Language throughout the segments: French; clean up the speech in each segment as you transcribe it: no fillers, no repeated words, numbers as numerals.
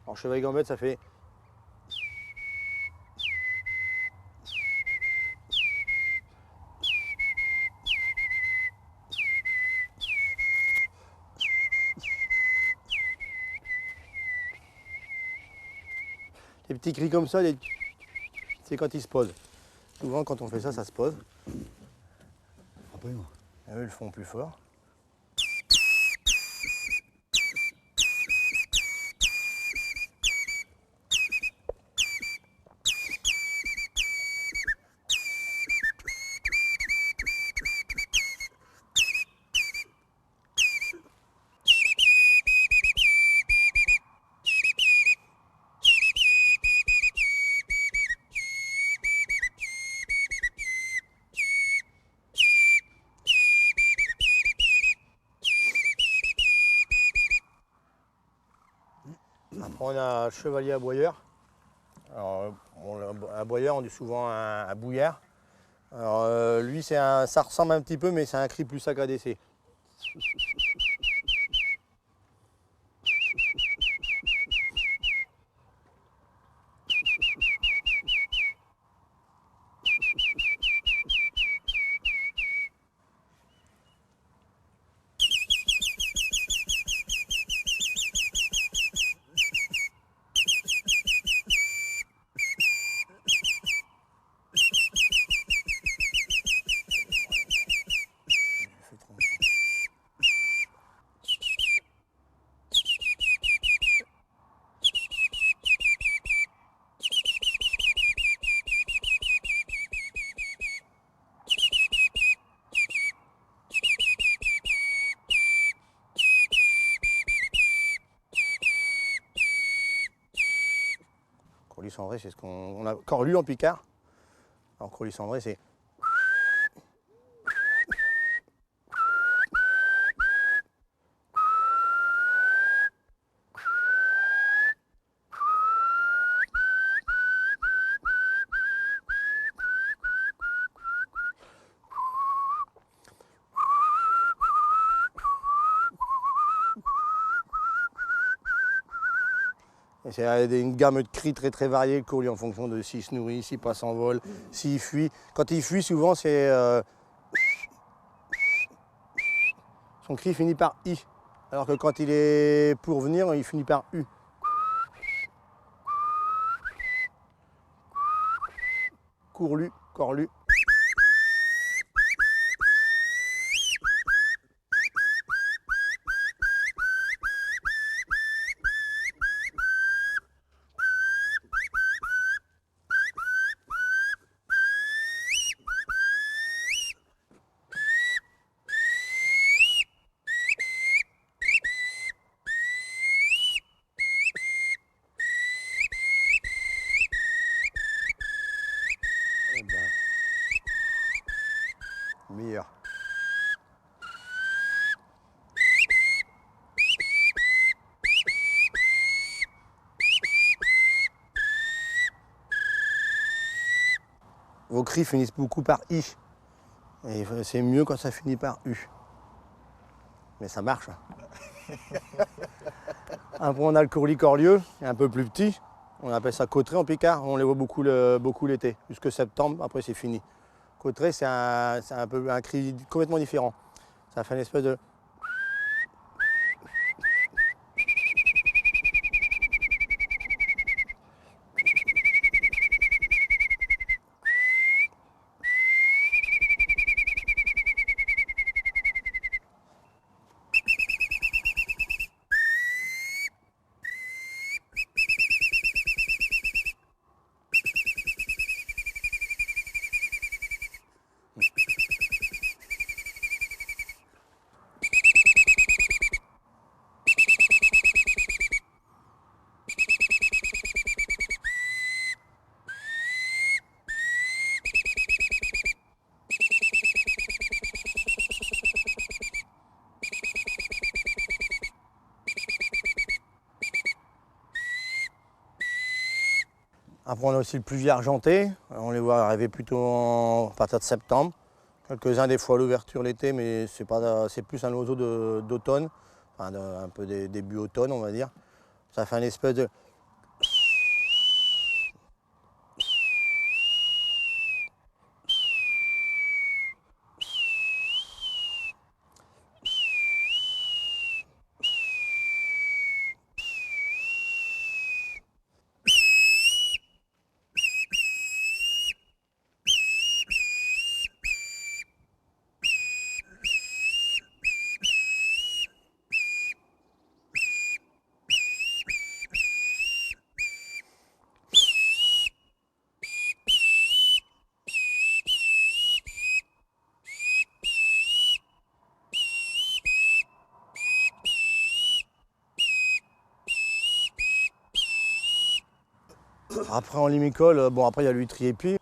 Alors chevalier gambette, ça fait... Les petits cris comme ça, c'est quand ils se posent. Souvent quand on fait ça, ça se pose. Après, moi. Et eux, ils le font plus fort. Après, on a chevalier aboyeur. Alors, aboyeur, on dit souvent un bouillard. Alors, lui, ça ressemble un petit peu, mais c'est un cri plus saccadé. Corlu cendré, c'est ce qu'on a. Corlu en picard. Alors corlu cendré, c'est. C'est une gamme de cris très variée, le corlu, en fonction de s'il se nourrit, s'il passe en vol, s'il fuit. Quand il fuit, souvent, c'est... son cri finit par I. Alors que quand il est pour venir, il finit par U. Courlu, corlu. Meilleur. Vos cris finissent beaucoup par I. Et c'est mieux quand ça finit par U. Mais ça marche. Après, on a le courlis corlieux, un peu plus petit. On appelle ça cautré en picard. On les voit beaucoup l'été, jusque septembre. Après, c'est fini. Cautré, c'est un peu un cri complètement différent. Ça fait une espèce de... Après, on a aussi le pluvier argenté. On les voit arriver plutôt à partir de septembre. Quelques-uns des fois à l'ouverture l'été, mais c'est plus un oiseau d'automne, enfin un peu début automne, on va dire. Ça fait une espèce de... Après en limicole, bon après il y a l'huître épi.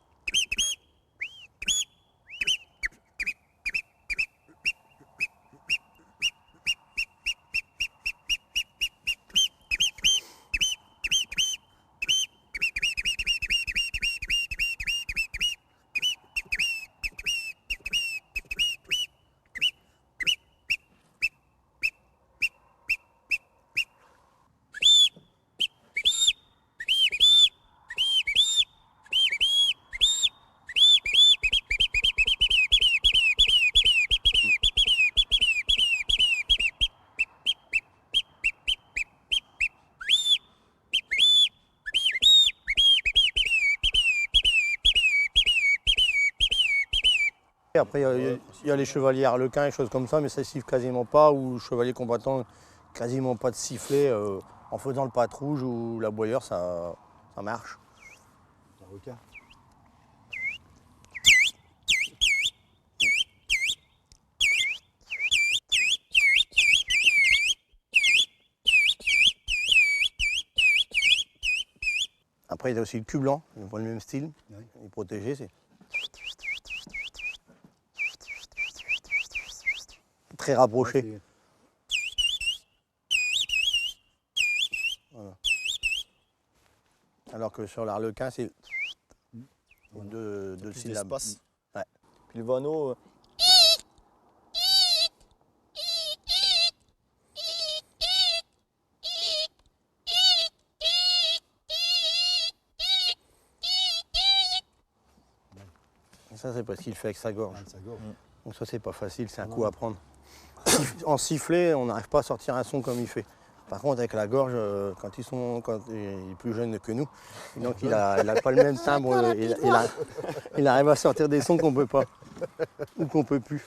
Après, il y a les chevaliers harlequins et choses comme ça, mais ça siffle quasiment pas, ou chevalier combattant, quasiment pas de sifflet. En faisant le patte rouge ou l'aboyeur, ça marche. Un requin. Après, il y a aussi le cul blanc, ils ont le même style, Oui. il est protégé. C'est très rapproché. Ouais, Voilà. Alors que sur l'arlequin, c'est Voilà. deux Plus syllabes. d'espace. Ouais. Puis le vanneau, Ça, c'est parce qu'il fait avec sa gorge. ça gorge. Donc ça, c'est pas facile, c'est un Non, coup non. à prendre. En sifflet, on n'arrive pas à sortir un son comme il fait. Par contre, avec la gorge, quand il est plus jeune que nous, donc il a pas le même timbre, il arrive à sortir des sons qu'on peut pas, ou qu'on peut plus.